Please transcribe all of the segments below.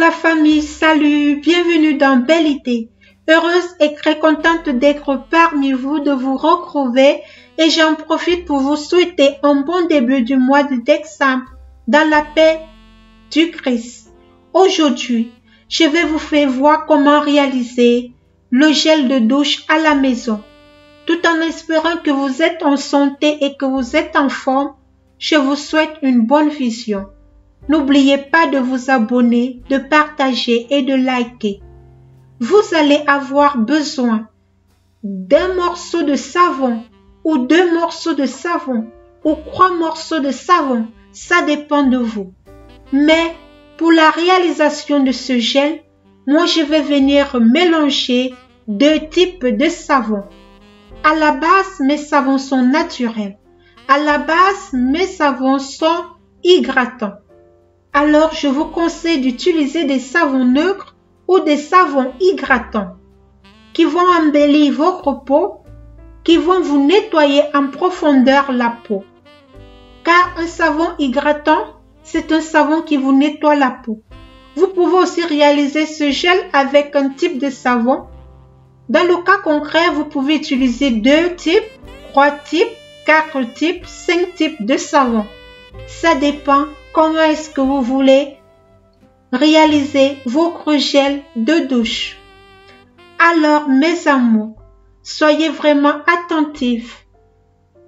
la famille, salut, bienvenue dans Belle Idée. Heureuse et très contente d'être parmi vous, de vous retrouver et j'en profite pour vous souhaiter un bon début du mois de décembre dans la paix du Christ. Aujourd'hui, je vais vous faire voir comment réaliser le gel de douche à la maison. Tout en espérant que vous êtes en santé et que vous êtes en forme, je vous souhaite une bonne vision. N'oubliez pas de vous abonner, de partager et de liker. Vous allez avoir besoin d'un morceau de savon ou 2 morceaux de savon ou 3 morceaux de savon. Ça dépend de vous. Mais pour la réalisation de ce gel, moi je vais venir mélanger 2 types de savon. À la base, mes savons sont naturels. À la base, mes savons sont hydratants. Alors, je vous conseille d'utiliser des savons neutres ou des savons hydratants qui vont embellir votre peau, qui vont vous nettoyer en profondeur la peau. Car un savon hydratant, c'est un savon qui vous nettoie la peau. Vous pouvez aussi réaliser ce gel avec un type de savon. Dans le cas concret, vous pouvez utiliser 2 types, 3 types, 4 types, 5 types de savon. Ça dépend comment est-ce que vous voulez réaliser votre gel de douche. Alors, mes amours, soyez vraiment attentifs.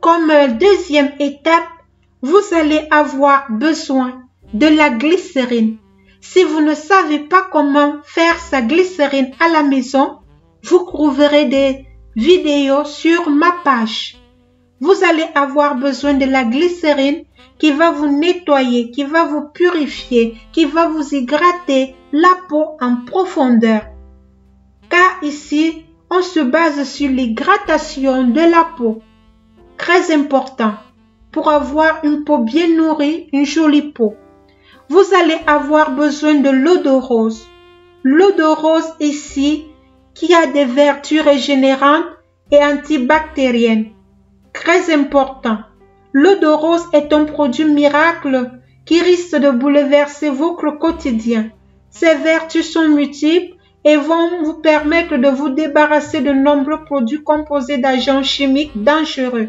Comme deuxième étape, vous allez avoir besoin de la glycérine. Si vous ne savez pas comment faire sa glycérine à la maison, vous trouverez des vidéos sur ma page. Vous allez avoir besoin de la glycérine qui va vous nettoyer, qui va vous purifier, qui va vous hydrater la peau en profondeur. Car ici, on se base sur l'hydratation de la peau. Très important pour avoir une peau bien nourrie, une jolie peau. Vous allez avoir besoin de l'eau de rose. L'eau de rose ici, qui a des vertus régénérantes et antibactériennes. Très important. L'eau de rose est un produit miracle qui risque de bouleverser votre quotidien. Ses vertus sont multiples et vont vous permettre de vous débarrasser de nombreux produits composés d'agents chimiques dangereux.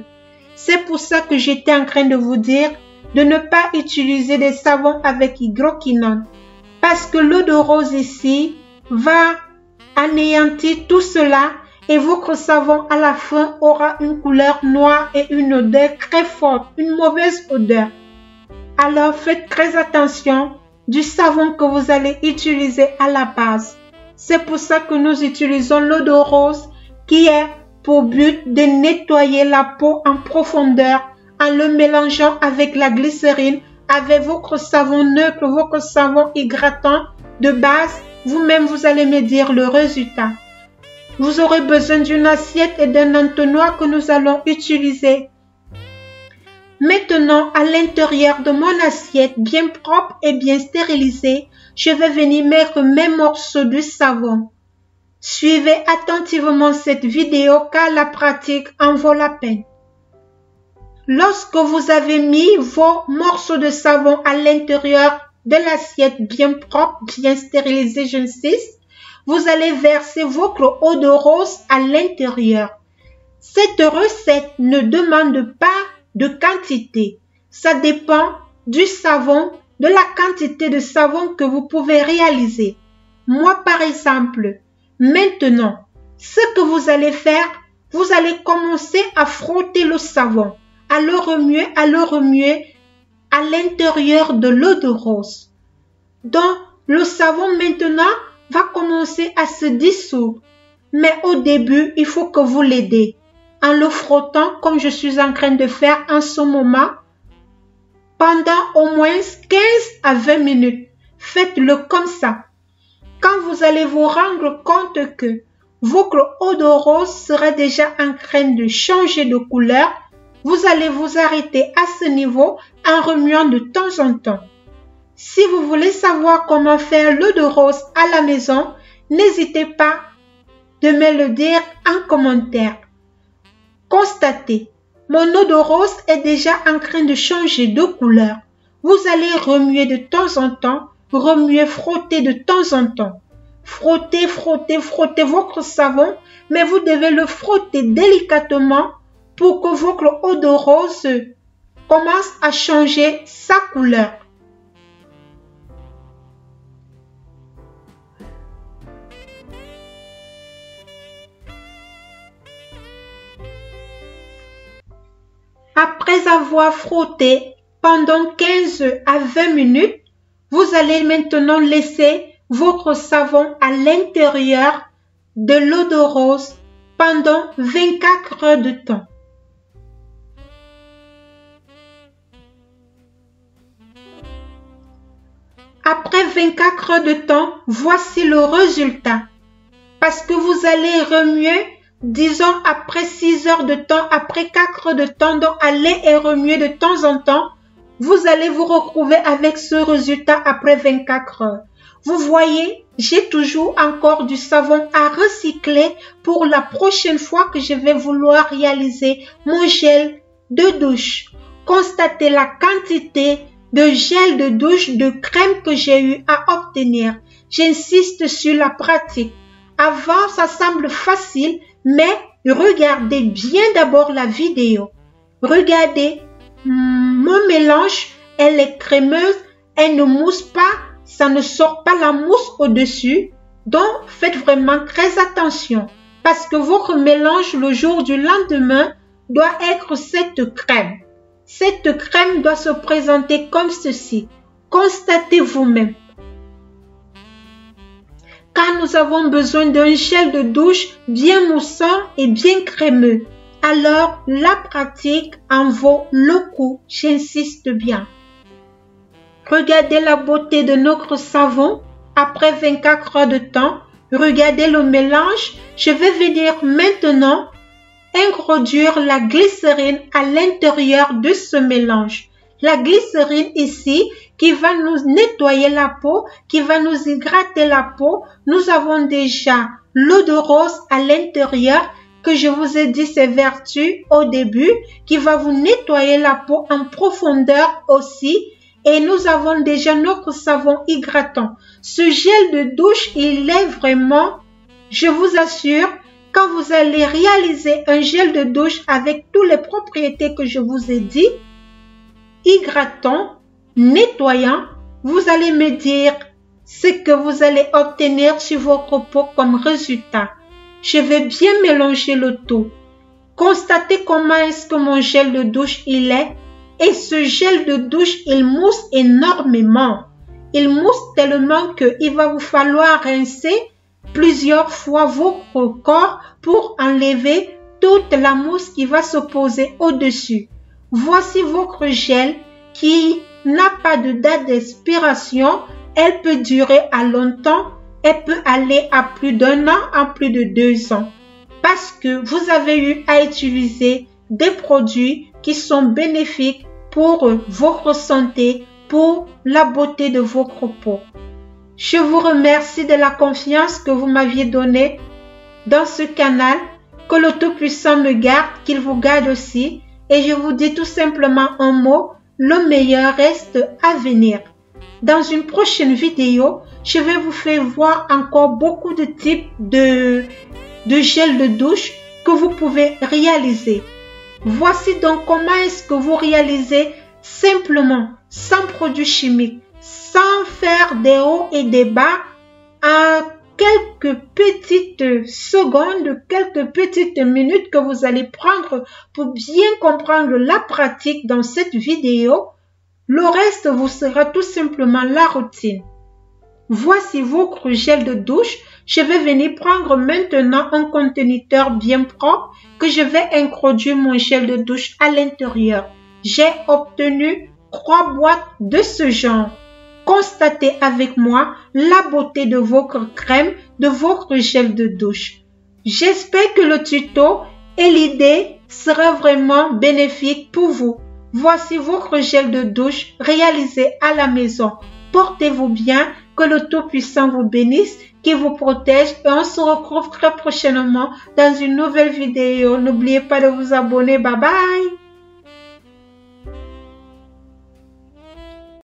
C'est pour ça que j'étais en train de vous dire de ne pas utiliser des savons avec hydroquinone. Parce que l'eau de rose ici va anéantir tout cela et votre savon à la fin aura une couleur noire et une odeur très forte, une mauvaise odeur. Alors faites très attention du savon que vous allez utiliser à la base. C'est pour ça que nous utilisons l'eau de rose qui est pour but de nettoyer la peau en profondeur en le mélangeant avec la glycérine, avec votre savon neutre, votre savon hydratant de base. Vous-même, vous allez me dire le résultat. Vous aurez besoin d'une assiette et d'un entonnoir que nous allons utiliser. Maintenant, à l'intérieur de mon assiette bien propre et bien stérilisée, je vais venir mettre mes morceaux de savon. Suivez attentivement cette vidéo car la pratique en vaut la peine. Lorsque vous avez mis vos morceaux de savon à l'intérieur de l'assiette bien propre, bien stérilisée, j'insiste, vous allez verser votre eau de rose à l'intérieur. Cette recette ne demande pas de quantité. Ça dépend du savon, de la quantité de savon que vous pouvez réaliser. Moi, par exemple, maintenant, ce que vous allez faire, vous allez commencer à frotter le savon, à le remuer à l'intérieur de l'eau de rose. Donc, le savon maintenant va commencer à se dissoudre. Mais au début, il faut que vous l'aidez en le frottant comme je suis en train de faire en ce moment pendant au moins 15 à 20 minutes. Faites-le comme ça. Quand vous allez vous rendre compte que votre eau de rose sera déjà en train de changer de couleur, vous allez vous arrêter à ce niveau en remuant de temps en temps. Si vous voulez savoir comment faire l'eau de rose à la maison, n'hésitez pas de me le dire en commentaire. Constatez, mon eau de rose est déjà en train de changer de couleur. Vous allez remuer de temps en temps remuez, frottez de temps en temps. Frottez, frottez, frottez votre savon, mais vous devez le frotter délicatement pour que votre eau de rose commence à changer sa couleur. Après avoir frotté pendant 15 à 20 minutes, vous allez maintenant laisser votre savon à l'intérieur de l'eau de rose pendant 24 heures de temps. Après 24 heures de temps, voici le résultat. Parce que vous allez remuer, disons après 6 heures de temps, après 4 heures de temps, donc allez et remuer de temps en temps, vous allez vous retrouver avec ce résultat après 24 heures. Vous voyez, j'ai toujours encore du savon à recycler pour la prochaine fois que je vais vouloir réaliser mon gel de douche. Constatez la quantité de gel de douche, de crème que j'ai eu à obtenir. J'insiste sur la pratique. Avant, ça semble facile, mais regardez bien d'abord la vidéo. Regardez, mon mélange, elle est crémeuse, elle ne mousse pas, ça ne sort pas la mousse au-dessus. Donc, faites vraiment très attention parce que votre mélange le jour du lendemain doit être cette crème. Cette crème doit se présenter comme ceci. Constatez vous-même. Car nous avons besoin d'un gel de douche bien moussant et bien crémeux. Alors, la pratique en vaut le coup, j'insiste bien. Regardez la beauté de notre savon après 24 heures de temps. Regardez le mélange. Je vais venir maintenant introduire la glycérine à l'intérieur de ce mélange. La glycérine ici qui va nous nettoyer la peau, qui va nous hydrater la peau. Nous avons déjà l'eau de rose à l'intérieur que je vous ai dit ses vertus au début, qui va vous nettoyer la peau en profondeur aussi. Et nous avons déjà notre savon hydratant. Ce gel de douche, il est vraiment, je vous assure, quand vous allez réaliser un gel de douche avec toutes les propriétés que je vous ai dit, hydratant, nettoyant, vous allez me dire ce que vous allez obtenir sur votre peau comme résultat. Je vais bien mélanger le tout. Constatez comment est-ce que mon gel de douche il est. Et ce gel de douche, il mousse énormément. Il mousse tellement qu'il va vous falloir rincer plusieurs fois votre corps pour enlever toute la mousse qui va se poser au-dessus. Voici votre gel qui n'a pas de date d'expiration. Elle peut durer à longtemps. Elle peut aller à plus d'1 an, à plus de 2 ans. Parce que vous avez eu à utiliser des produits qui sont bénéfiques pour votre santé, pour la beauté de votre peau. Je vous remercie de la confiance que vous m'aviez donnée dans ce canal. Que le Tout-Puissant me garde, qu'il vous garde aussi. Et je vous dis tout simplement un mot, le meilleur reste à venir. Dans une prochaine vidéo, je vais vous faire voir encore beaucoup de types de gel de douche que vous pouvez réaliser. Voici donc comment est-ce que vous réalisez simplement, sans produits chimiques, sans faire des hauts et des bas, en quelques petites secondes, quelques petites minutes que vous allez prendre pour bien comprendre la pratique dans cette vidéo. Le reste vous sera tout simplement la routine. Voici votre gel de douche. Je vais venir prendre maintenant un conteneur bien propre que je vais introduire mon gel de douche à l'intérieur. J'ai obtenu 3 boîtes de ce genre. Constatez avec moi la beauté de votre crème, de votre gel de douche. J'espère que le tuto et l'idée sera vraiment bénéfique pour vous. Voici votre gel de douche réalisé à la maison. Portez-vous bien, que le Tout-Puissant vous bénisse, qu'il vous protège et on se retrouve très prochainement dans une nouvelle vidéo. N'oubliez pas de vous abonner. Bye bye!